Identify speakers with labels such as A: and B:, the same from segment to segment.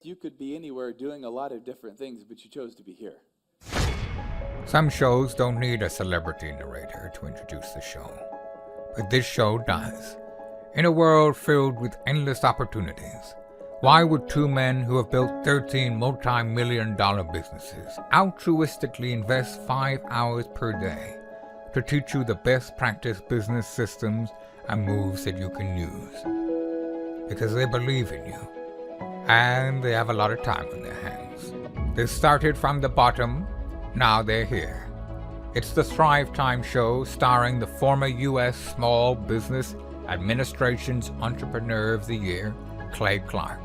A: You could be anywhere doing a lot of different things, but you chose to be here.
B: Some shows don't need a celebrity narrator to introduce the show, but this show does. In a world filled with endless opportunities, why would two men who have built 13 multi-million-dollar businesses altruistically invest 5 hours per day to teach you the best practice business systems and moves that you can use? Because they believe in you, and they have a lot of time on their hands. They started from the bottom, now they're here. It's the Thrivetime show starring the former U.S. Small Business Administration's Entrepreneur of the Year, Clay Clark,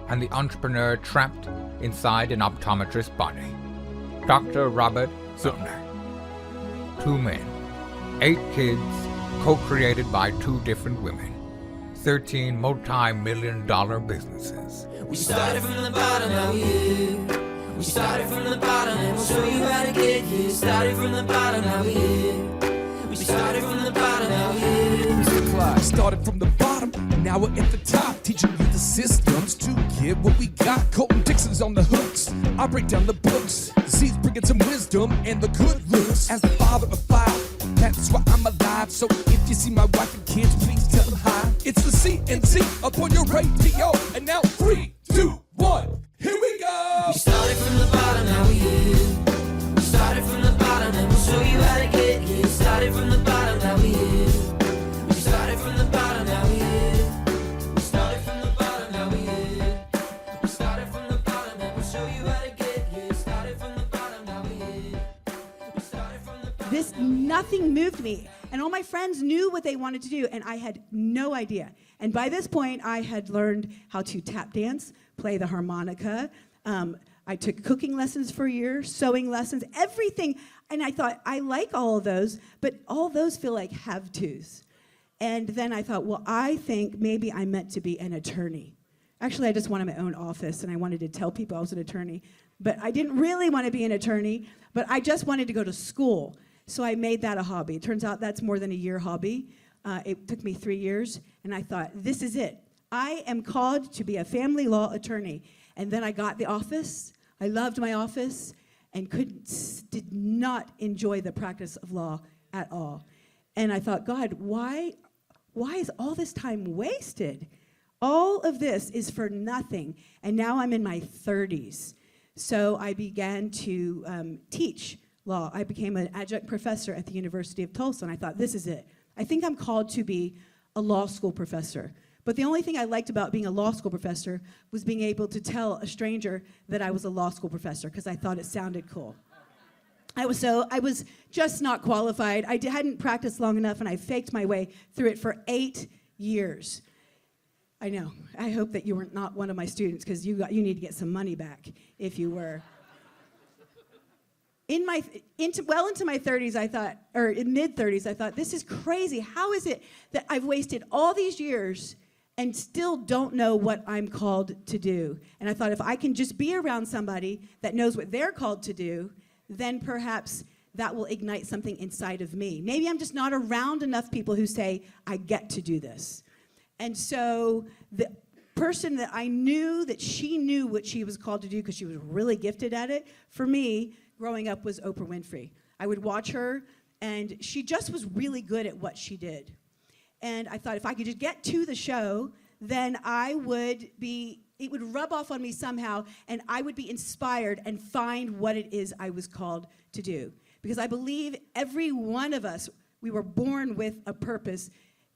B: and the entrepreneur trapped inside an optometrist's body, Dr. Robert Zillner. 2 men, 8 kids, co-created by 2 different women, 13 multi-million-dollar businesses.
C: We started from the bottom, now we're here. We started from the bottom, and we'll show you how to get here. Started from the bottom, now we're here. We started from the bottom, now we're here.
D: Mr. Clark started from the bottom, and now we're at the top, teaching you the systems to get what we got. Colton Dixon's on the hooks, I break down the books. The seeds bringing some wisdom and the good looks. As the father of 5, that's why I'm alive. So if you see my wife and kids, please tell them hi. It's the CNC up on your radio, and now 3, 2, 1, here we go.
C: We started from the bottom, now we're here. We started from the bottom, and we'll show you how to get here. Started from the bottom, now we're here. We started from the bottom, now we're here. We started from the bottom, now we're here. We started from the bottom, and we'll show you how to get here. Started from the bottom, now we're here. We started from the bottom.
E: Nothing moved me. And all my friends knew what they wanted to do, and I had no idea. And by this point, I had learned how to tap dance, play the harmonica. I took cooking lessons for a year, sewing lessons, everything. And I thought, I like all of those, but all those feel like have-tos. And then I thought, well, I think maybe I'm meant to be an attorney. Actually, I just wanted my own office, and I wanted to tell people I was an attorney. But I didn't really want to be an attorney, but I just wanted to go to school. So I made that a hobby. It turns out that's more than a year hobby. It took me 3 years, and I thought, this is it. I am called to be a family law attorney. And then I got the office. I loved my office and did not enjoy the practice of law at all. And I thought, God, why is all this time wasted? All of this is for nothing. And now I'm in my 30s. So I began to teach law. I became an adjunct professor at the University of Tulsa, and I thought, this is it. I think I'm called to be a law school professor. But the only thing I liked about being a law school professor was being able to tell a stranger that I was a law school professor, because I thought it sounded cool. I was just not qualified. I hadn't practiced long enough, and I faked my way through it for 8 years. I know. I hope that you were not one of my students, because you need to get some money back if you were. Into my 30s, I thought, or in mid-30s, I thought, this is crazy. How is it that I've wasted all these years and still don't know what I'm called to do? And I thought, if I can just be around somebody that knows what they're called to do, then perhaps that will ignite something inside of me. Maybe I'm just not around enough people who say, I get to do this. And so the person that I knew that she knew what she was called to do, because she was really gifted at it, for me, growing up, was Oprah Winfrey. I would watch her, and she just was really good at what she did. And I thought, if I could just get to the show, then it would rub off on me somehow, and I would be inspired and find what it is I was called to do. Because I believe every one of us, we were born with a purpose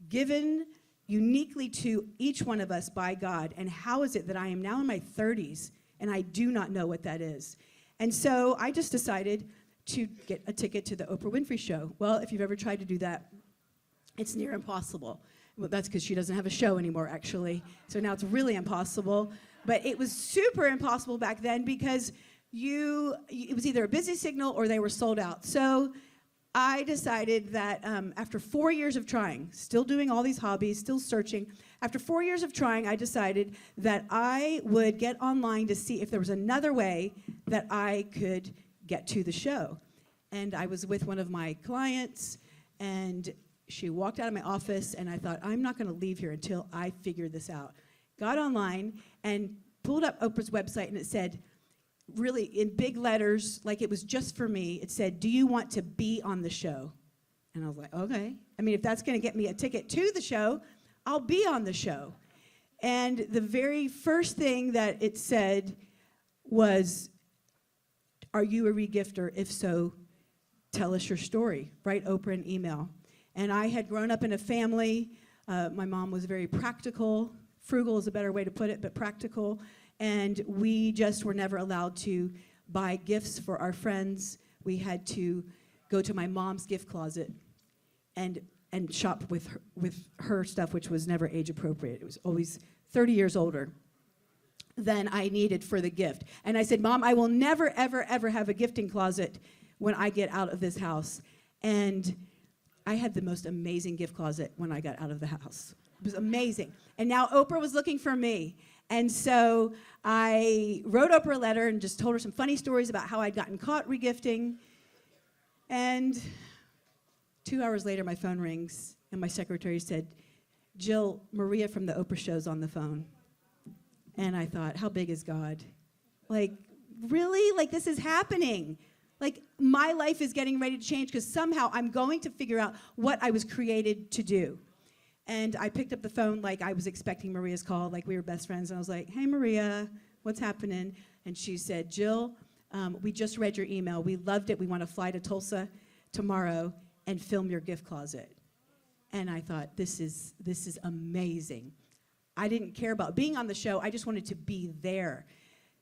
E: given uniquely to each one of us by God. And how is it that I am now in my 30s, and I do not know what that is? And so I just decided to get a ticket to the Oprah Winfrey show. Well, if you've ever tried to do that, it's near impossible. Well, that's because she doesn't have a show anymore, actually. So now it's really impossible. But it was super impossible back then, because it was either a busy signal or they were sold out. So I decided that after 4 years of trying, still doing all these hobbies, still searching, after 4 years of trying, I decided that I would get online to see if there was another way that I could get to the show. And I was with one of my clients, and she walked out of my office, and I thought, I'm not going to leave here until I figure this out. Got online and pulled up Oprah's website, and it said, really in big letters, like it was just for me, it said, "Do you want to be on the show?" And I was like, okay. I mean, if that's going to get me a ticket to the show, I'll be on the show. And the very first thing that it said was, "Are you a regifter? If so, tell us your story. Write Oprah an email." And I had grown up in a family. My mom was very practical. Frugal is a better way to put it, but practical. And we just were never allowed to buy gifts for our friends. We had to go to my mom's gift closet and shop with her stuff, which was never age appropriate. It was always 30 years older than I needed for the gift. And I said, "Mom, I will never, ever, ever have a gifting closet when I get out of this house." And I had the most amazing gift closet when I got out of the house. It was amazing. And now Oprah was looking for me. And so I wrote Oprah a letter and just told her some funny stories about how I'd gotten caught regifting. And 2 hours later, my phone rings, and my secretary said, "Jill, Maria from the Oprah show's on the phone." And I thought, how big is God? Like, really? Like, this is happening. Like, my life is getting ready to change because somehow I'm going to figure out what I was created to do. And I picked up the phone like I was expecting Maria's call, like we were best friends. And I was like, "Hey, Maria, what's happening?" And she said, "Jill, we just read your email. We loved it. We want to fly to Tulsa tomorrow and film your gift closet." And I thought, this is amazing. I didn't care about being on the show. I just wanted to be there.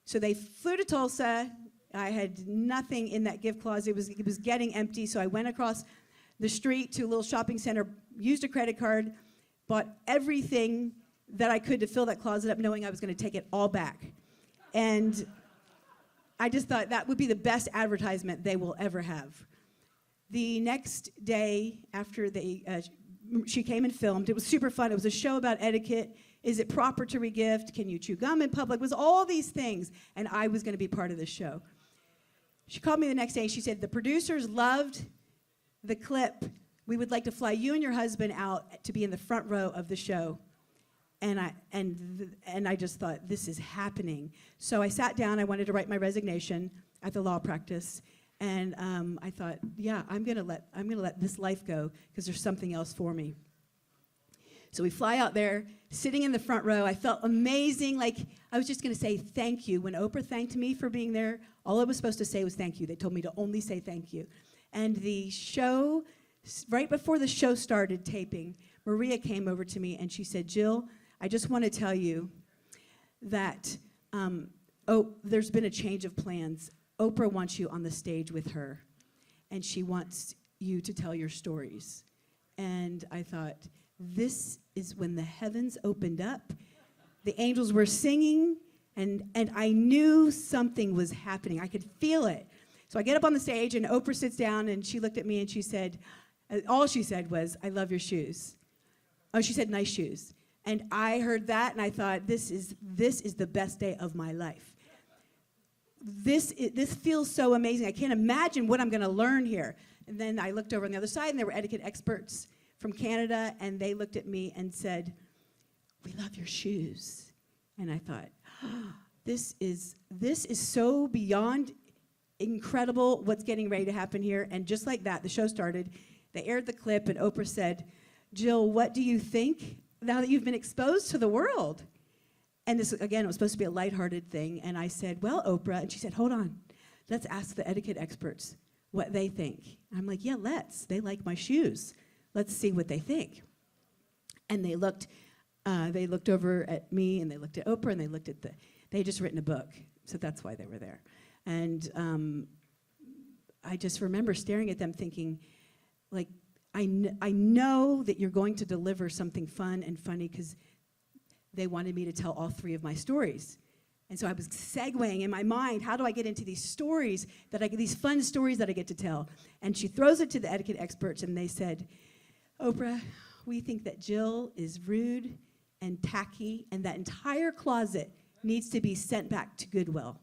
E: So they flew to Tulsa. I had nothing in that gift closet. It was getting empty. So I went across the street to a little shopping center, used a credit card, bought everything that I could to fill that closet up, knowing I was going to take it all back. And I just thought that would be the best advertisement they will ever have. The next day after she came and filmed, it was super fun. It was a show about etiquette. Is it proper to regift? Can you chew gum in public? It was all these things, and I was going to be part of this show. She called me the next day, and she said, "The producers loved the clip. We would like to fly you and your husband out to be in the front row of the show." And I just thought, this is happening. So I sat down. I wanted to write my resignation at the law practice, and I thought, yeah, I'm gonna let this life go because there's something else for me. So we fly out there, sitting in the front row. I felt amazing. Like I was just gonna say thank you. When Oprah thanked me for being there, all I was supposed to say was thank you. They told me to only say thank you. And the show, right before the show started taping, Maria came over to me and she said, "Jill, I just want to tell you that there's been a change of plans. Oprah wants you on the stage with her, and she wants you to tell your stories." And I thought, this is when the heavens opened up. The angels were singing, and I knew something was happening. I could feel it. So I get up on the stage, and Oprah sits down, and she looked at me, and she said, all she said was, "I love your shoes." Oh, she said, "Nice shoes." And I heard that, and I thought, this is the best day of my life. This feels so amazing. I can't imagine what I'm going to learn here. And then I looked over on the other side, and there were etiquette experts from Canada, and they looked at me and said, "We love your shoes." And I thought, this is so beyond incredible what's getting ready to happen here. And just like that, the show started. They aired the clip, and Oprah said, "Jill, what do you think now that you've been exposed to the world?" And this, again, it was supposed to be a lighthearted thing. And I said, "Well, Oprah," and she said, "Hold on. Let's ask the etiquette experts what they think." I'm like, "Yeah, let's. They like my shoes. Let's see what they think." And they looked over at me, and they looked at Oprah, and they looked at they had just written a book, so that's why they were there. And I just remember staring at them thinking, like, I know that you're going to deliver something fun and funny, because they wanted me to tell all three of my stories. And so I was segueing in my mind, how do I get into these stories these fun stories that I get to tell? And she throws it to the etiquette experts, and they said, "Oprah, we think that Jill is rude and tacky, and that entire closet needs to be sent to Goodwill.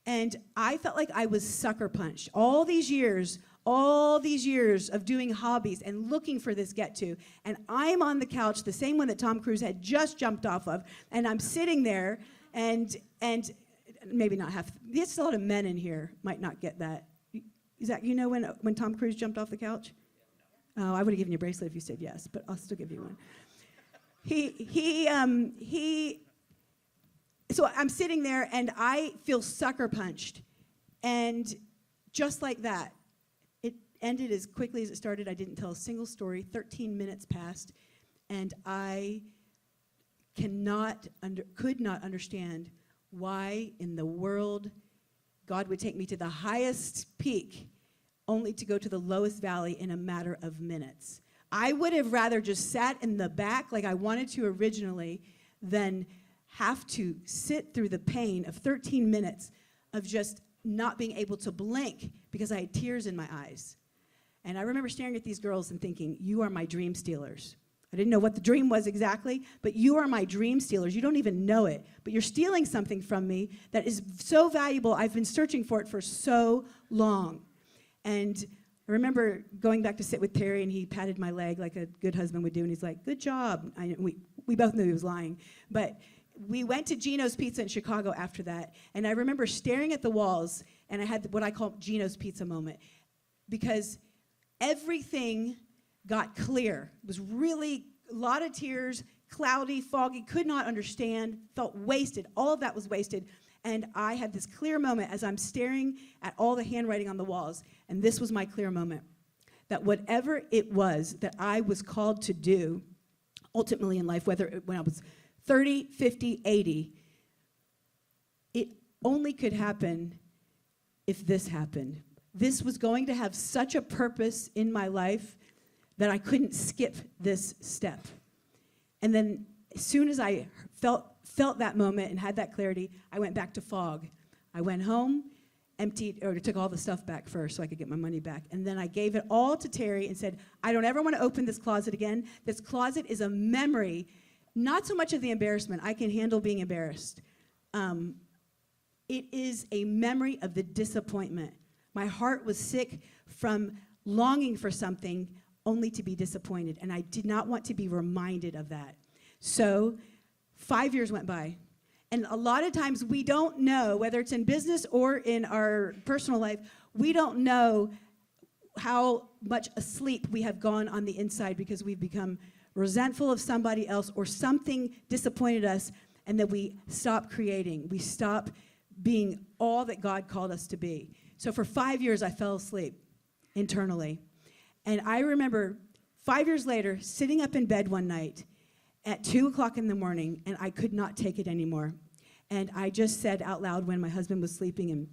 E: And I felt like I was sucker punched. All these years, all these years of doing hobbies and looking for this get to. And I'm on the couch, the same one that Tom Cruise had just jumped off of, and I'm sitting there, and maybe not half. There's a lot of men in here might not get that. Is that, you know, when Tom Cruise jumped off the couch? Oh, I would have given you a bracelet if you said yes, but I'll still give you one. So I'm sitting there and I feel sucker punched, and just like that, it ended as quickly as it started. I didn't tell a single story. 13 minutes passed, and I could not understand why in the world God would take me to the highest peak only to go to the lowest valley in a matter of minutes. I would have rather just sat in the back like I wanted to originally than have to sit through the pain of 13 minutes of just not being able to blink because I had tears in my eyes. And I remember staring at these girls and thinking, you are my dream stealers. I didn't know what the dream was exactly, but you are my dream stealers. You don't even know it, but you're stealing something from me that is so valuable. I've been searching for it for so long. And I remember going back to sit with Terry, and he patted my leg like a good husband would do, and he's like, good job. We both knew he was lying. But we went to Gino's Pizza in Chicago after that, and I remember staring at the walls, and I had what I call Gino's Pizza moment, because everything got clear. It was really a lot of tears, cloudy, foggy, could not understand, felt wasted. All of that was wasted. And I had this clear moment as I'm staring at all the handwriting on the walls, and this was my clear moment, that whatever it was that I was called to do, ultimately in life, whether when I was 30, 50, 80, it only could happen if this happened. This was going to have such a purpose in my life that I couldn't skip this step. And then as soon as I felt that moment and had that clarity, I went back to fog. I went home, took all the stuff back first so I could get my money back. And then I gave it all to Terry and said, I don't ever want to open this closet again. This closet is a memory, not so much of the embarrassment. I can handle being embarrassed. It is a memory of the disappointment. My heart was sick from longing for something only to be disappointed, and I did not want to be reminded of that. So 5 years went by, and a lot of times we don't know, whether it's in business or in our personal life, we don't know how much asleep we have gone on the inside because we've become resentful of somebody else or something disappointed us, and that we stop creating. We stop being all that God called us to be. So for 5 years, I fell asleep internally. And I remember 5 years later, sitting up in bed one night at 2 o'clock in the morning, and I could not take it anymore. And I just said out loud when my husband was sleeping and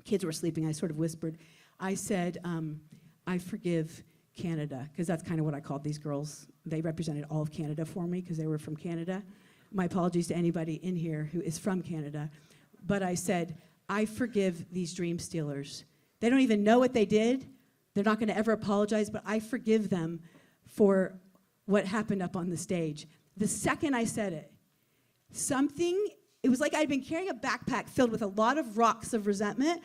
E: kids were sleeping, I sort of whispered, I said, I forgive Canada, because that's kind of what I called these girls. They represented all of Canada for me because they were from Canada. My apologies to anybody in here who is from Canada. But I said, I forgive these dream stealers. They don't even know what they did. They're not going to ever apologize, but I forgive them for what happened up on the stage. The second I said it, it was like I'd been carrying a backpack filled with a lot of rocks of resentment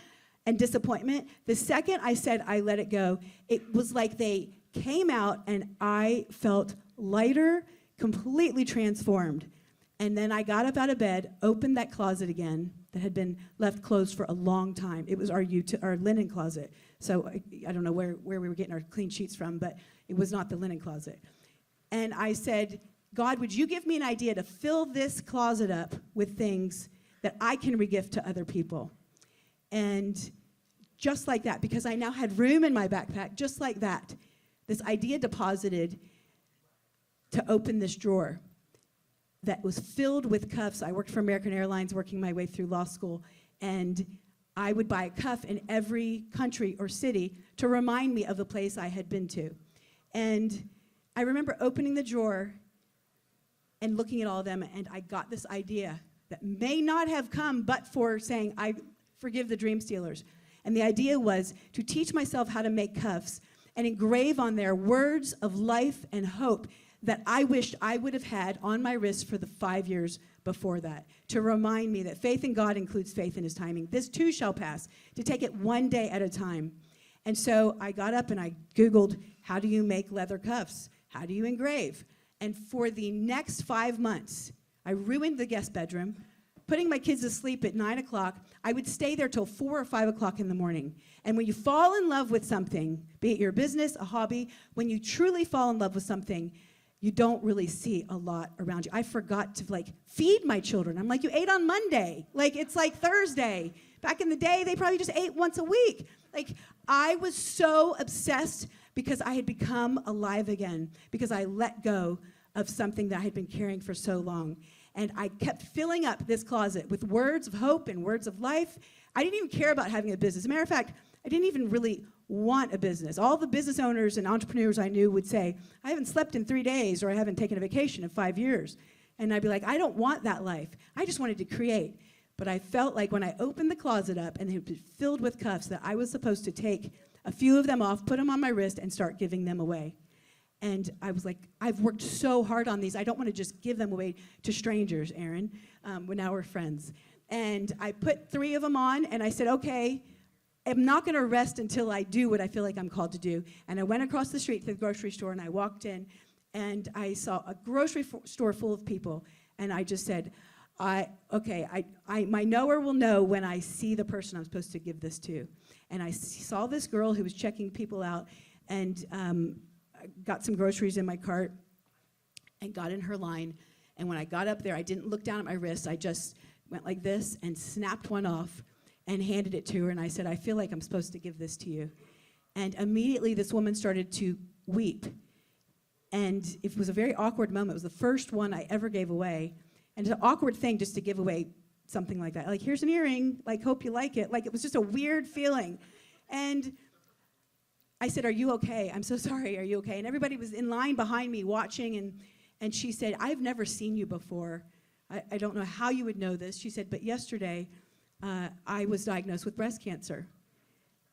E: and disappointment. The second I said I let it go, it was like they came out and I felt lighter, completely transformed. And then I got up out of bed, opened that closet again that had been left closed for a long time. It was our linen closet. So I don't know where we were getting our clean sheets from, but it was not the linen closet. And I said, God, would you give me an idea to fill this closet up with things that I can regift to other people? And just like that, because I now had room in my backpack, just like that, this idea deposited to open this drawer that was filled with cuffs. I worked for American Airlines, working my way through law school, and I would buy a cuff in every country or city to remind me of the place I had been to. And I remember opening the drawer and looking at all of them, and I got this idea that may not have come but for saying, I forgive the dream stealers. And the idea was to teach myself how to make cuffs and engrave on there words of life and hope that I wished I would have had on my wrist for the 5 years before that, to remind me that faith in God includes faith in his timing. This too shall pass, to take it one day at a time. And so I got up and I Googled, how do you make leather cuffs? How do you engrave? And for the next 5 months, I ruined the guest bedroom, putting my kids to sleep at 9 o'clock. I would stay there till 4 or 5 o'clock in the morning. And when you fall in love with something, be it your business, a hobby, when you truly fall in love with something, you don't really see a lot around you. I forgot to feed my children. I'm like, you ate on Monday. It's like Thursday. Back in the day, they probably just ate once a week. I was so obsessed because I had become alive again, because I let go of something that I had been carrying for so long. And I kept filling up this closet with words of hope and words of life. I didn't even care about having a business. As a matter of fact, I didn't even really want a business. All the business owners and entrepreneurs I knew would say, I haven't slept in 3 days, or I haven't taken a vacation in 5 years. And I'd be like, I don't want that life. I just wanted to create. But I felt like when I opened the closet up and it was filled with cuffs, that I was supposed to take a few of them off, put them on my wrist, and start giving them away. And I was like, I've worked so hard on these. I don't want to just give them away to strangers, Aaron. Now we're friends. And I put 3 of them on, and I said, okay, I'm not going to rest until I do what I feel like I'm called to do. And I went across the street to the grocery store, and I walked in, and I saw a grocery store full of people. And I just said, my knower will know when I see the person I'm supposed to give this to. And I saw this girl who was checking people out, and got some groceries in my cart and got in her line. And when I got up there, I didn't look down at my wrist. I just went like this and snapped one off and handed it to her. And I said, I feel like I'm supposed to give this to you. And immediately this woman started to weep. And it was a very awkward moment. It was the first one I ever gave away. And it's an awkward thing just to give away something like that. Like, here's an earring, hope you like it. It was just a weird feeling. And I said, are you okay? I'm so sorry, are you okay? And everybody was in line behind me watching, and she said, I've never seen you before. I don't know how you would know this. She said, but yesterday, I was diagnosed with breast cancer.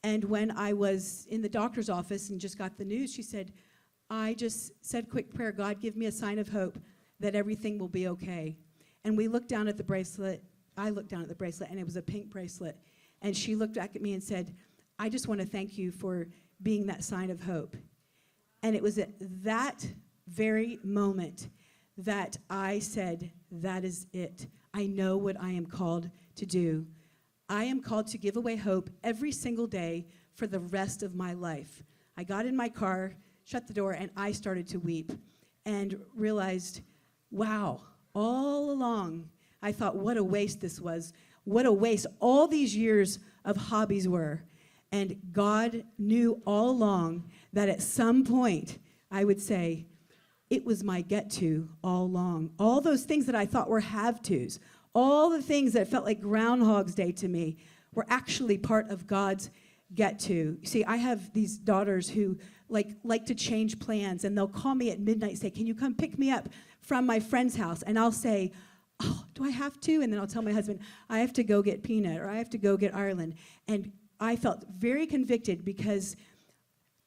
E: And when I was in the doctor's office and just got the news, she said, I just said quick prayer, God, give me a sign of hope that everything will be okay. And we looked down at the bracelet. I looked down at the bracelet, and it was a pink bracelet. And she looked back at me and said, I just want to thank you for being that sign of hope. And it was at that very moment that I said, that is it. I know what I am called to do. I am called to give away hope every single day for the rest of my life. I got in my car, shut the door, and I started to weep and realized, wow, all along, I thought, what a waste this was. What a waste all these years of hobbies were. And God knew all along that at some point, I would say, it was my get-to all along. All those things that I thought were have-tos, all the things that felt like Groundhog's Day to me, were actually part of God's get-to. See, I have these daughters who like to change plans, and they'll call me at midnight and say, can you come pick me up from my friend's house? And I'll say, oh, do I have to? And then I'll tell my husband, I have to go get Peanut, or I have to go get Ireland. And I felt very convicted because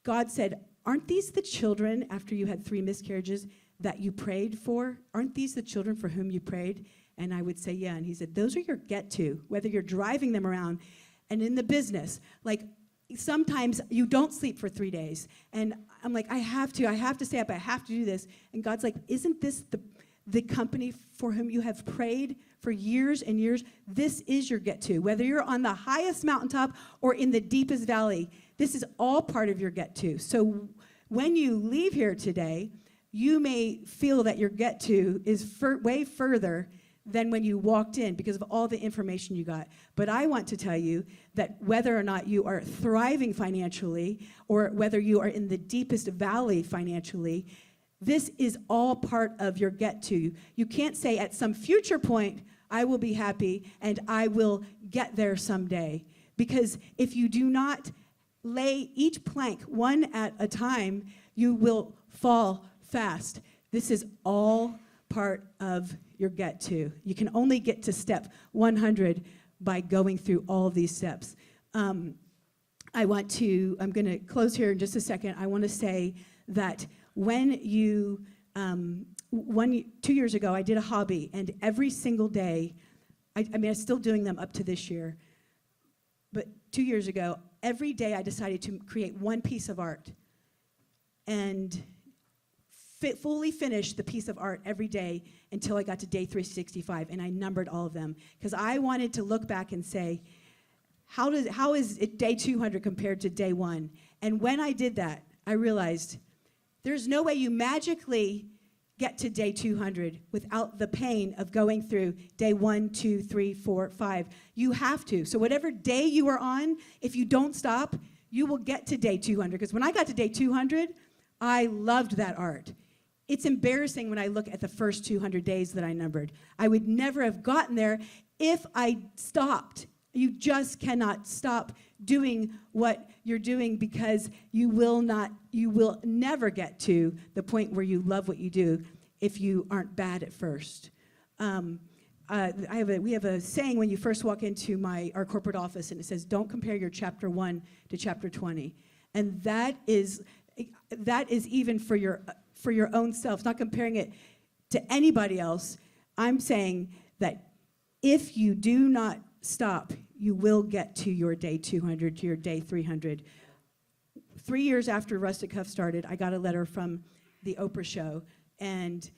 E: God said, aren't these the children, after you had 3 miscarriages, that you prayed for? Aren't these the children for whom you prayed? And I would say, yeah. And he said, those are your get-to, whether you're driving them around. And in the business, sometimes you don't sleep for 3 days. And I'm like, I have to stay up, I have to do this. And God's like, isn't this the company for whom you have prayed for years and years? This is your get-to. Whether you're on the highest mountaintop or in the deepest valley, this is all part of your get-to. So when you leave here today, you may feel that your get-to is way further than when you walked in because of all the information you got. But I want to tell you that whether or not you are thriving financially or whether you are in the deepest valley financially, this is all part of your get-to. You can't say at some future point, I will be happy and I will get there someday. Because if you do not lay each plank one at a time, you will fall fast. This is all part of your get-to. You can only get to step 100 by going through all of these steps. I'm going to close here in just a second. I want to say that when 2 years ago, I did a hobby, and every single day, I'm still doing them up to this year. But 2 years ago, every day I decided to create one piece of art and fully finish the piece of art every day until I got to day 365, and I numbered all of them because I wanted to look back and say, how is it day 200 compared to day 1? And when I did that, I realized there's no way you magically get to day 200 without the pain of going through day 1, 2, 3, 4, 5. You have to. So whatever day you are on, if you don't stop, you will get to day 200. Because when I got to day 200, I loved that art. It's embarrassing when I look at the first 200 days that I numbered. I would never have gotten there if I stopped. You just cannot stop doing what you're doing because you will never get to the point where you love what you do if you aren't bad at first. We have a saying when you first walk into our corporate office, and it says, "Don't compare your chapter 1 to chapter 20." And that is even for your own self, not comparing it to anybody else. I'm saying that if you do not stop, you will get to your day 200, to your day 300. 3 years after Rustic Cuff started, I got a letter from the Oprah show, and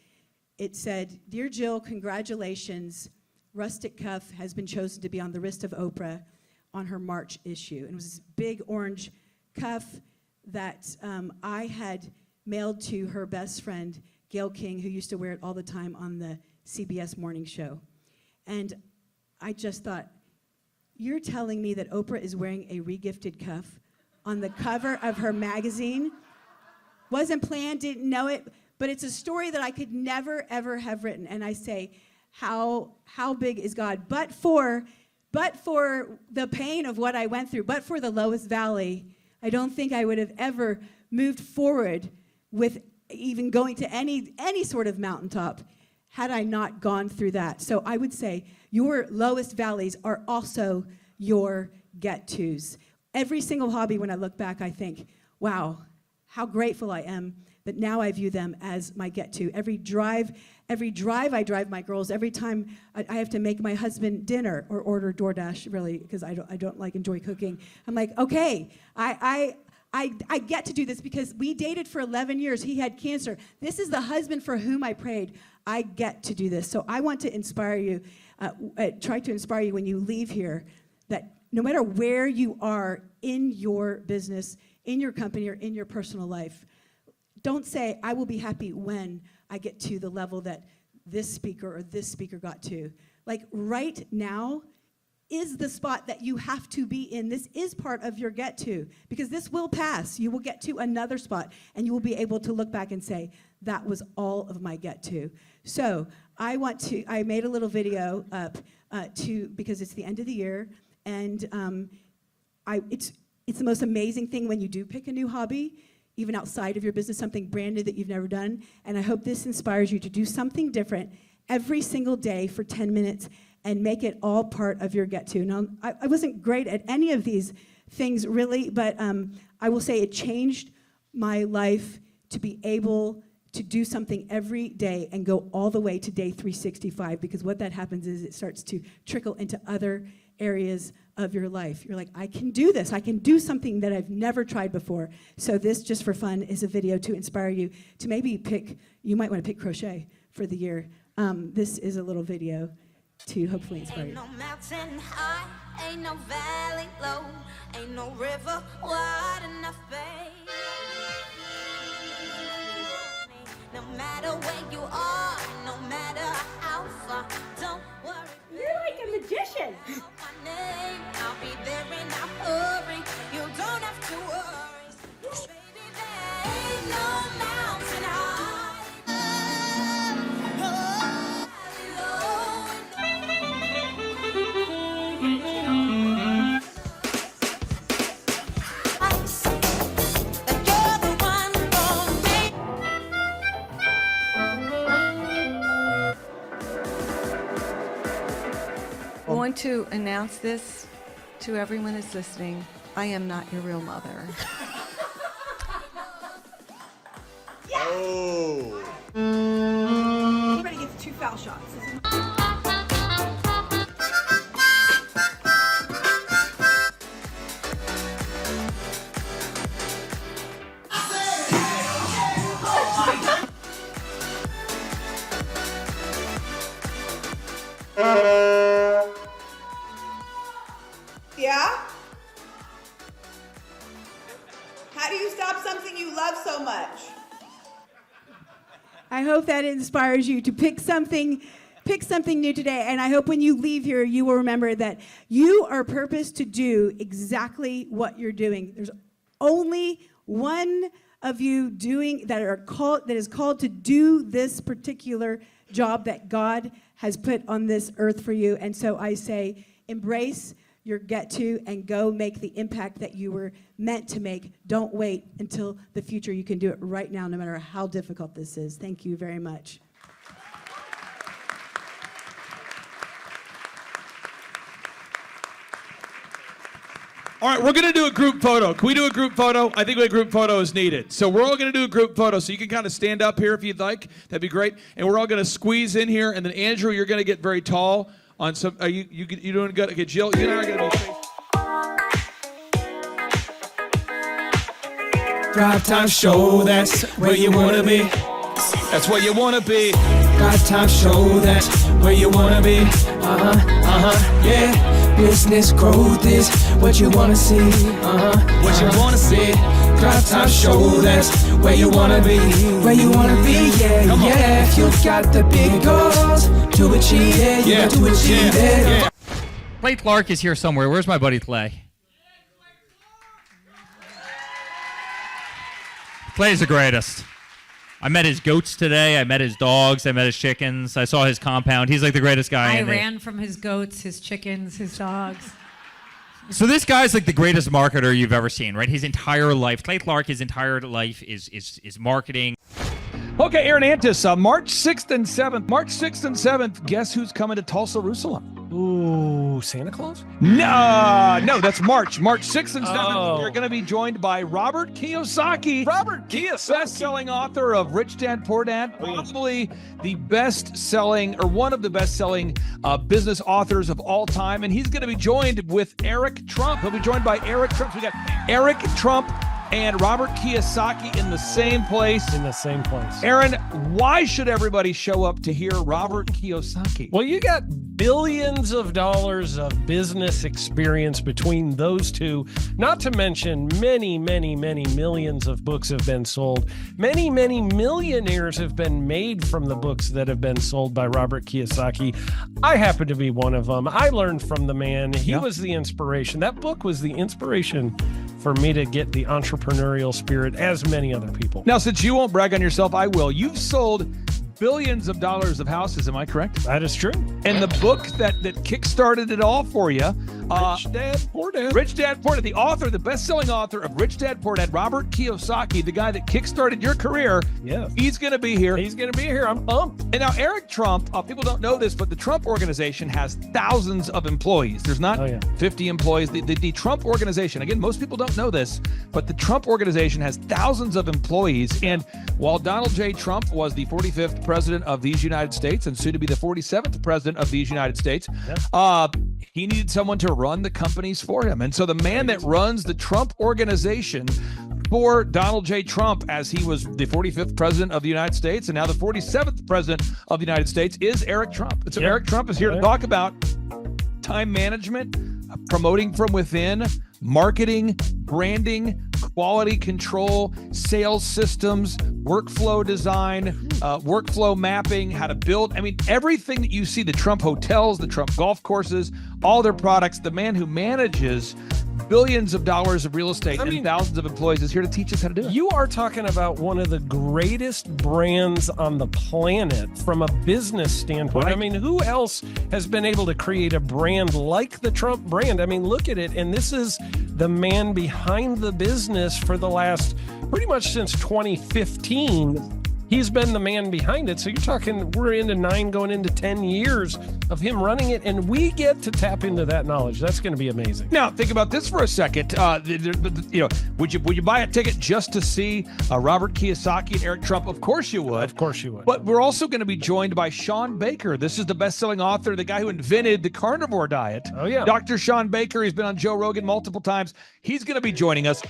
E: it said, "Dear Jill, congratulations. Rustic Cuff has been chosen to be on the wrist of Oprah on her March issue." And it was this big orange cuff that I had mailed to her best friend, Gail King, who used to wear it all the time on the CBS morning show. And I just thought, you're telling me that Oprah is wearing a regifted cuff on the cover of her magazine? Wasn't planned, didn't know it, but it's a story that I could never, ever have written. And I say, how big is God? But for the pain of what I went through, but for the lowest valley, I don't think I would have ever moved forward with even going to any sort of mountaintop had I not gone through that. So I would say your lowest valleys are also your get-tos. Every single hobby, when I look back, I think, wow, how grateful I am that now I view them as my get-to. Every drive I drive my girls, every time I have to make my husband dinner or order DoorDash, really, because I don't enjoy cooking. I'm like, okay, I get to do this because we dated for 11 years. He had cancer. This is the husband for whom I prayed. I get to do this. So I want to inspire you, try to inspire you when you leave here, that no matter where you are in your business, in your company, or in your personal life, don't say, I will be happy when I get to the level that this speaker or this speaker got to. Like right now is the spot that you have to be in. This is part of your get to, because this will pass. You will get to another spot, and you will be able to look back and say, that was all of my get to. So I made a little video up because it's the end of the year, and it's the most amazing thing when you do pick a new hobby, even outside of your business, something brand new that you've never done. And I hope this inspires you to do something different every single day for 10 minutes and make it all part of your get-to. Now, I wasn't great at any of these things, really, but I will say it changed my life to be able to do something every day and go all the way to day 365, because what that happens is it starts to trickle into other areas of your life. You're like, I can do this. I can do something that I've never tried before. So this, just for fun, is a video to inspire you to maybe you might want to pick crochet for the year. This is a little video to hopefully inspire you.
C: Ain't no mountain high, ain't no valley low, ain't no river wide enough, babe. No matter where you are, no matter how far, don't worry.
F: You're like a magician.
C: My name, I'll be there in a hurry. You don't have to worry. Baby, there ain't no mountain high.
G: I want to announce this to everyone who's listening. I am not your real mother.
H: Oh.
E: Everybody gets 2 foul shots.
H: Yeah? How do you stop something you love so much?
E: I hope that inspires you to pick something new today. And I hope when you leave here, you will remember that you are purposed to do exactly what you're doing. There's only one of you that is called to do this particular job that God has put on this earth for you. And so I say, embrace your get to and go make the impact that you were meant to make. Don't wait until the future. You can do it right now, no matter how difficult this is. Thank you very much.
I: All right, we're going to do a group photo. Can we do a group photo? I think a group photo is needed. So we're all going to do a group photo. So you can kind of stand up here if you'd like. That'd be great. And we're all going to squeeze in here. And then Andrew, you're going to get very tall on some. Are you doing good? Okay, Jill, you and I are going to be.
J: Thrivetime show, that's where you want to be.
I: That's where you want to be.
J: Thrivetime show, that's where you want to be. Yeah. Business growth is what you want to see. What you want to see. Thrivetime show, that's where you want to be. Where you want to be, yeah. If you've got the big goals to achieve it, you got to achieve it.
K: Clay Clark is here somewhere. Where's my buddy Clay? Clay's the greatest. I met his goats today. I met his dogs. I met his chickens. I saw his compound. He's like the greatest guy.
L: I ran from his goats, his chickens, his dogs.
K: So this guy's like the greatest marketer you've ever seen, right? His entire life, Clay Clark, his entire life is marketing.
I: Okay, Aaron Antis, March 6th and 7th. March 6th and 7th, guess who's coming to Tulsa, Jerusalem?
M: Ooh, Santa Claus?
I: No, that's March. March 6th and 7th, we're going to be joined by Robert Kiyosaki.
M: Robert Kiyosaki.
I: Best-selling author of Rich Dad, Poor Dad. Probably the best-selling, or one of the best-selling business authors of all time. And he's going to be joined with Eric Trump. He'll be joined by Eric Trump. So we got Eric Trump and Robert Kiyosaki in the same place.
M: In the same place.
I: Aaron, why should everybody show up to hear Robert Kiyosaki?
M: Well, you got billions of dollars of business experience between those two, not to mention many, many, many millions of books have been sold. Many, many millionaires have been made from the books that have been sold by Robert Kiyosaki. I happen to be one of them. I learned from the man. He was the inspiration. That book was the inspiration for me to get the entrepreneurial spirit, as many other people.
I: Now, since you won't brag on yourself, I will. You've sold billions of dollars of houses, am I correct?
M: That is true.
I: And the book that kickstarted it all for you,
M: Rich Dad, Poor Dad.
I: Rich Dad, Poor Dad, the author, the best-selling author of Rich Dad, Poor Dad, Robert Kiyosaki, the guy that kickstarted your career.
M: Yeah.
I: He's going to be here.
M: He's going to be here. I'm pumped.
I: And now Eric Trump, people don't know this, but the Trump organization has thousands of employees. There's not 50 employees. The Trump organization, again, most people don't know this, but the Trump organization has thousands of employees. And while Donald J. Trump was the 45th president of these United States and soon to be the 47th president of these United States, he needed someone to run the companies for him. And so the man that runs the Trump organization for Donald J. Trump, as he was the 45th president of the United States and now the 47th president of the United States, is Eric Trump. And so Eric Trump is here to talk about time management, promoting from within, marketing, branding, quality control, sales systems, workflow design, workflow mapping, how to build. I mean, everything that you see, the Trump hotels, the Trump golf courses, all their products, the man who manages billions of dollars of real estate and thousands of employees is here to teach us how to do it.
M: You are talking about one of the greatest brands on the planet from a business standpoint. Right. I mean, who else has been able to create a brand like the Trump brand? I mean, look at it. And this is the man behind the business for the last, pretty much since 2015. He's been the man behind it. So you're talking, we're into 9 going into 10 years of him running it, and we get to tap into that knowledge. That's going to be amazing.
I: Now, think about this for a second. Would you buy a ticket just to see Robert Kiyosaki and Eric Trump? Of course you would.
M: Of course you would.
I: But we're also going to be joined by Sean Baker. This is the best-selling author, the guy who invented the carnivore diet.
M: Oh, yeah.
I: Dr. Sean Baker. He's been on Joe Rogan multiple times. He's going to be joining us.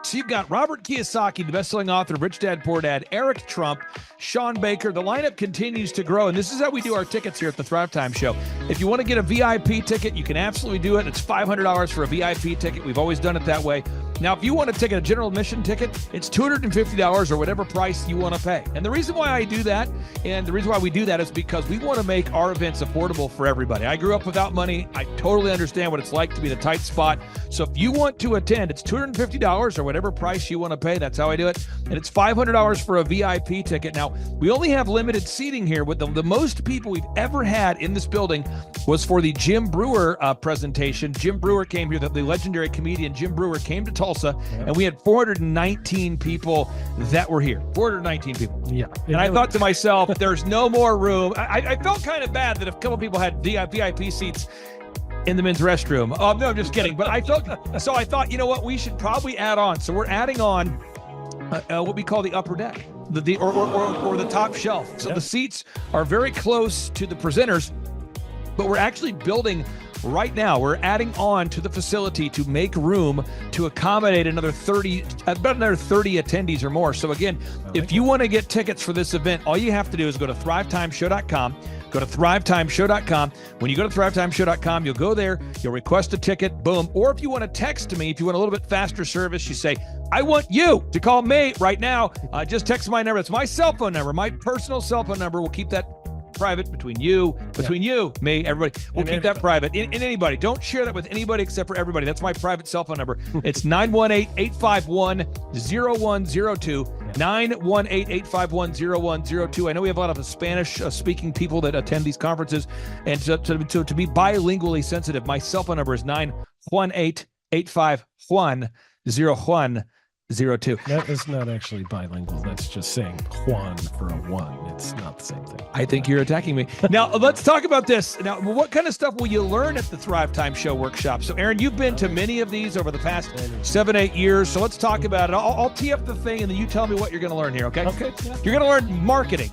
I: So you've got Robert Kiyosaki, the best-selling author of Rich Dad, Poor Dad, Eric Trump, Sean Baker. The lineup continues to grow, and this is how we do our tickets here at the Thrivetime Show. If you want to get a VIP ticket, you can absolutely do it. It's $500 for a VIP ticket. We've always done it that way. Now, if you want to take a general admission ticket, it's $250 or whatever price you want to pay. And the reason why I do that, and the reason why we do that is because we want to make our events affordable for everybody. I grew up without money. I totally understand what it's like to be in a tight spot. So if you want to attend, it's $250 or whatever price you want to pay. That's how I do it. And it's $500 for a VIP ticket. Now, we only have limited seating here. With the most people we've ever had in this building was for the Jim Brewer presentation. Jim Brewer came here, the legendary comedian Jim Brewer came to Tulsa, and we had 419 people that were here. 419 people.
M: Yeah.
I: And I thought to myself, there's no more room. I felt kind of bad that if a couple people had VIP seats in the men's restroom. Oh, no, I'm just kidding. But I thought, you know what, we should probably add on. So we're adding on what we call the upper deck, or the top shelf. So the seats are very close to the presenters, but we're actually building right now. We're adding on to the facility to make room to accommodate about another 30 attendees or more. So again, if you want to get tickets for this event, all you have to do is go to thrivetimeshow.com. Go to thrivetimeshow.com. When you go to thrivetimeshow.com, you'll go there, you'll request a ticket, boom. Or if you want to text me, if you want a little bit faster service, you say, I want you to call me right now. Just text my number. It's my cell phone number, my personal cell phone number. We'll keep that private between you, me, everybody. We'll keep that private. In anybody. Don't share that with anybody except for everybody. That's my private cell phone number. It's 918-851-0102. 918-851-0102. I know we have a lot of Spanish-speaking people that attend these conferences, and to be bilingually sensitive, my cell phone number is 918-851-0102.
M: That is not actually bilingual. That's just saying Juan for a one. It's not the same thing.
I: I think you're attacking me. Now, let's talk about this. Now, what kind of stuff will you learn at the Thrivetime Show workshop? So, Aaron, you've been to many of these over the past 7-8 years. So let's talk about it. I'll tee up the thing, and then you tell me what you're going to learn here, okay?
M: Okay. Yeah.
I: You're going to learn marketing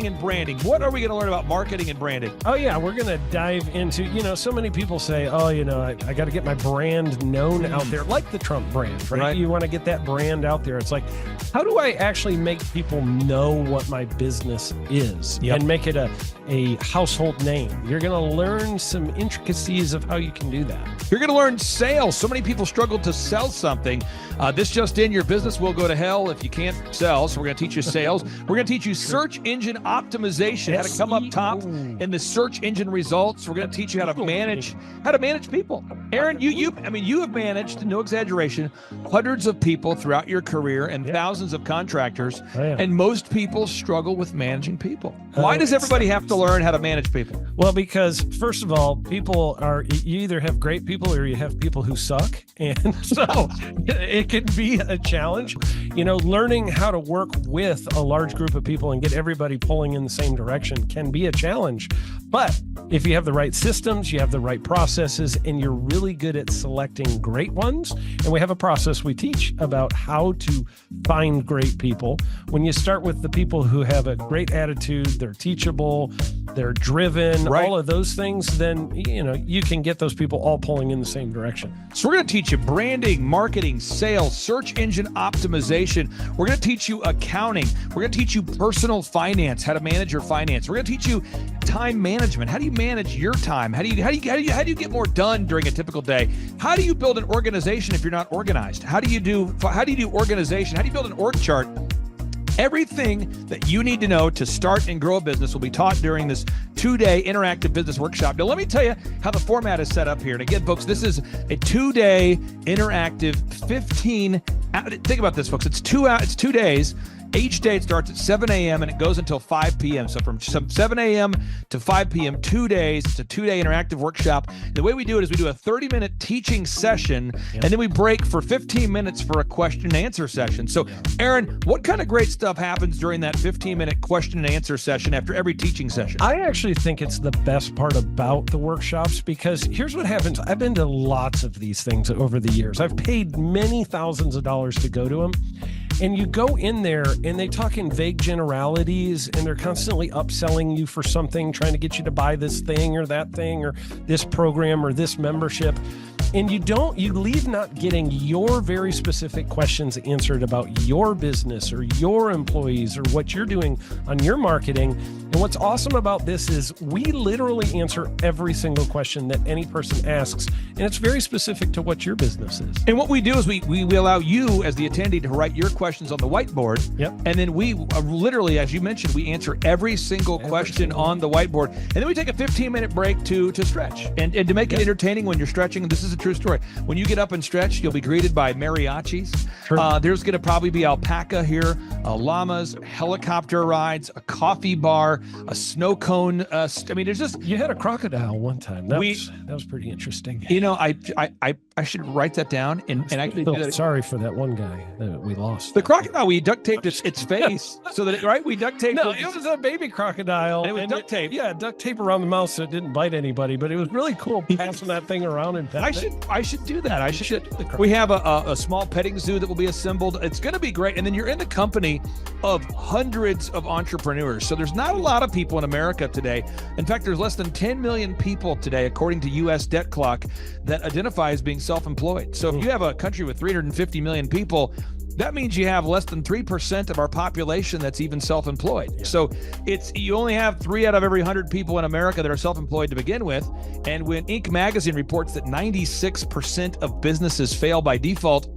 I: and branding. What are we going to learn about marketing and branding?
M: Oh, yeah. We're going to dive into, so many people say, I got to get my brand known out there, like the Trump brand, right? You want to get that brand out there. It's like, how do I actually make people know what my business is and make it a household name? You're going to learn some intricacies of how you can do that.
I: You're going to learn sales. So many people struggle to sell something. This just in, your business will go to hell if you can't sell. So we're going to teach you sales. We're going to teach you search engine optimization, how to come up top in the search engine results. We're going to teach you how to manage people. Aaron, you have managed, no exaggeration, hundreds of people throughout your career and thousands of contractors, and most people struggle with managing people. Why does everybody have to learn how to manage people?
M: Well, because first of all, you either have great people or you have people who suck, and so it can be a challenge. Learning how to work with a large group of people and get everybody pulling in the same direction can be a challenge. But if you have the right systems, you have the right processes, and you're really good at selecting great ones, and we have a process we teach about how to find great people. When you start with the people who have a great attitude, they're teachable, they're driven, all of those things, then you can get those people all pulling in the same direction.
I: So we're going to teach you branding, marketing, sales, search engine optimization. We're going to teach you accounting. We're going to teach you personal finance, how to manage your finance. We're going to teach you time management. How do you manage your time? How do you get more done during a typical day? How do you build an organization if you're not organized? How do you do organization? How do you build an org chart? Everything that you need to know to start and grow a business will be taught during this 2-day interactive business workshop. Now, let me tell you how the format is set up here. And again, folks, this is a 2-day interactive 15. Think about this, folks. It's 2 days. Each day it starts at 7 a.m. and it goes until 5 p.m. So from 7 a.m. to 5 p.m., 2 days. It's a 2-day interactive workshop. The way we do it is we do a 30-minute teaching session, and then we break for 15 minutes for a question and answer session. So, Aaron, what kind of great stuff happens during that 15-minute question and answer session after every teaching session?
M: I actually think it's the best part about the workshops, because here's what happens. I've been to lots of these things over the years. I've paid many thousands of dollars to go to them. And you go in there and they talk in vague generalities, and they're constantly upselling you for something, trying to get you to buy this thing or that thing or this program or this membership. And you leave not getting your very specific questions answered about your business or your employees or what you're doing on your marketing. And what's awesome about this is we literally answer every single question that any person asks, and it's very specific to what your business is.
I: And what we do is we allow you as the attendee to write your questions on the whiteboard.
M: Yep.
I: And then we literally, as you mentioned, we answer every single question on the whiteboard. And then we take a 15-minute break to stretch and to make it entertaining when you're stretching. And this is a true story. When you get up and stretch, you'll be greeted by mariachis. There's going to probably be alpaca here, llamas, helicopter rides, a coffee bar, a snow cone. There's just...
M: You had a crocodile one time. That was pretty interesting.
I: You know, I should write that down and actually do that.
M: Sorry for that one guy that we lost.
I: The crocodile, we duct taped its face so that we duct taped.
M: No, it was a baby crocodile.
I: And it was duct tape.
M: Yeah, duct tape around the mouth so it didn't bite anybody. But it was really cool passing that thing around and
I: I should do that. We have a small petting zoo that will be assembled. It's going to be great. And then you're in the company of hundreds of entrepreneurs. So there's not a lot of people in America today. In fact, there's less than 10 million people today, according to U.S. Debt Clock, that identify as being self-employed. So if you have a country with 350 million people, that means you have less than 3% of our population that's even self-employed. Yeah. So you only have 3 out of every 100 people in America that are self-employed to begin with. And when Inc. magazine reports that 96% of businesses fail by default,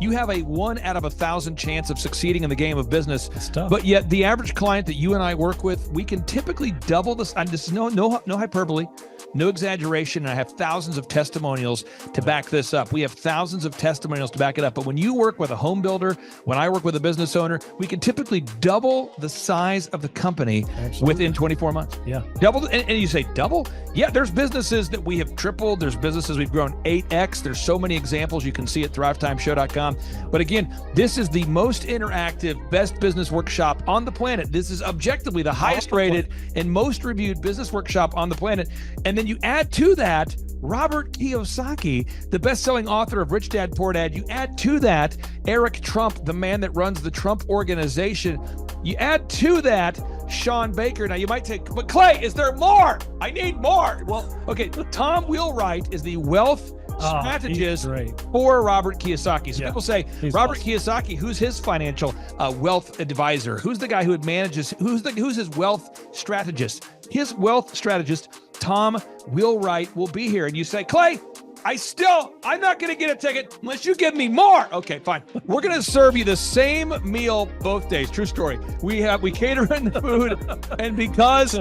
I: you have a 1 out of 1,000 chance of succeeding in the game of business. But yet the average client that you and I work with, we can typically double this. And this is no hyperbole, no exaggeration. And I have thousands of testimonials to back this up. We have thousands of testimonials to back it up. But when you work with a home builder, when I work with a business owner, we can typically double the size of the company within 24 months.
M: Yeah.
I: Double. And you say double? Yeah, there's businesses that we have tripled. There's businesses we've grown 8x. There's so many examples you can see at thrivetimeshow.com. But again, this is the most interactive, best business workshop on the planet. This is objectively the highest rated and most reviewed business workshop on the planet. And then you add to that Robert Kiyosaki, the best-selling author of Rich Dad, Poor Dad. You add to that Eric Trump, the man that runs the Trump Organization. You add to that Sean Baker. Now you might take, but Clay, is there more? I need more. Well, okay, Tom Wheelwright is the wealth strategist for Robert Kiyosaki. So people say, Robert Kiyosaki, who's his financial wealth advisor? Who's the guy who manages, who's his wealth strategist? His wealth strategist, Tom Wheelwright, will be here. And you say, Clay, I'm not going to get a ticket unless you give me more. Okay, fine. We're going to serve you the same meal both days. True story. We cater in the food, and because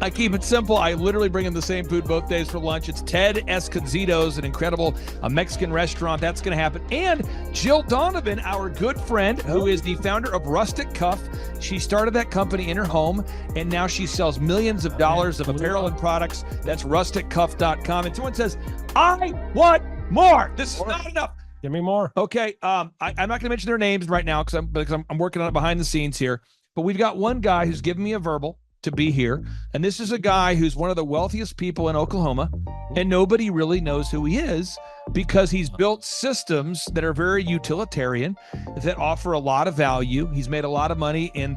I: I keep it simple, I literally bring in the same food both days for lunch. It's Ted Escondido's, an incredible Mexican restaurant. That's going to happen. And Jill Donovan, our good friend, who is the founder of Rustic Cuff. She started that company in her home, and now she sells millions of dollars of apparel and products. That's rusticcuff.com. And someone says, I want more. This is not enough.
M: Give me more.
I: Okay. I'm not going to mention their names right now because I'm working on it behind the scenes here. But we've got one guy who's given me a verbal to be here. And this is a guy who's one of the wealthiest people in Oklahoma, and nobody really knows who he is because he's built systems that are very utilitarian, that offer a lot of value. He's made a lot of money in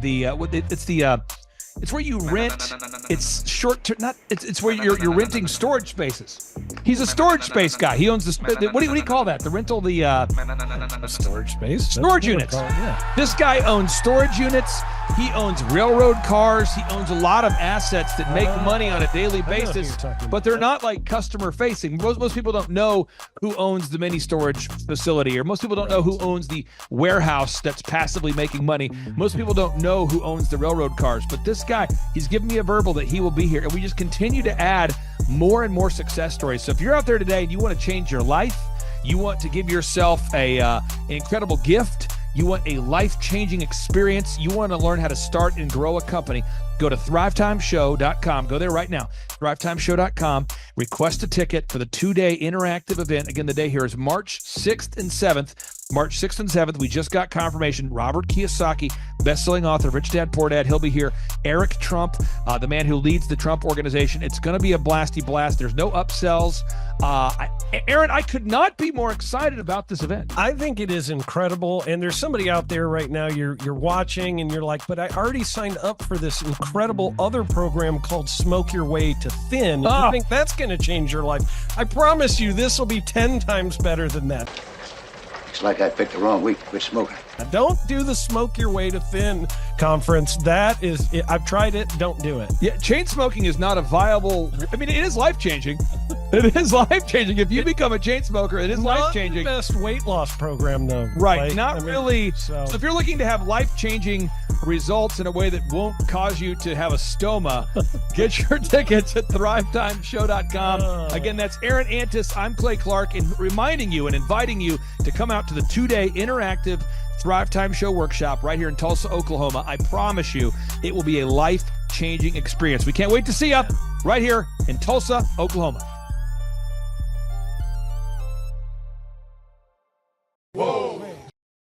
I: it's where you rent. It's short term. It's where you're renting storage spaces. He's a storage space guy. He owns what do you call that? The rental,
M: storage space.
I: Storage units. This guy owns storage units. He owns railroad cars. He owns a lot of assets that make money on a daily basis, but they're not like customer facing. Most people don't know who owns the mini storage facility, or most people don't know who owns the warehouse that's passively making money. Most people don't know who owns the railroad cars, but this guy, he's given me a verbal that he will be here, and we just continue to add more and more success stories. So if you're out there today and you want to change your life, you want to give yourself an incredible gift, you want a life-changing experience, you want to learn how to start and grow a company, go to thrivetimeshow.com. Go there right now, thrivetimeshow.com. Request a ticket for the 2-day interactive event. Again, the day here is March 6th and 7th. March 6th and 7th, we just got confirmation. Robert Kiyosaki, best-selling author, Rich Dad Poor Dad. He'll be here. Eric Trump, the man who leads the Trump Organization. It's going to be a blasty blast. There's no upsells. Aaron, I could not be more excited about this event.
M: I think it is incredible. And there's somebody out there right now, you're watching and you're like, but I already signed up for this incredible other program called Smoke Your Way to Thin. I think that's going to change your life. I promise you this will be 10 times better than that.
N: Looks like I picked the wrong week to quit smoking.
M: Don't do the Smoke Your Way to Thin conference. That is, I've tried it. Don't do it.
I: Yeah, chain smoking is not a viable. I mean, it is life-changing. It is life-changing. If you become a chain smoker, it is life-changing.
M: Not the best weight loss program, though.
I: Right, really. So if you're looking to have life-changing results in a way that won't cause you to have a stoma, get your tickets at thrivetimeshow.com. Again, that's Aaron Antis. I'm Clay Clark, and reminding you and inviting you to come out to the 2-day interactive Thrivetime Show workshop right here in Tulsa, Oklahoma. I promise you it will be a life-changing experience. We can't wait to see you right here in Tulsa, Oklahoma.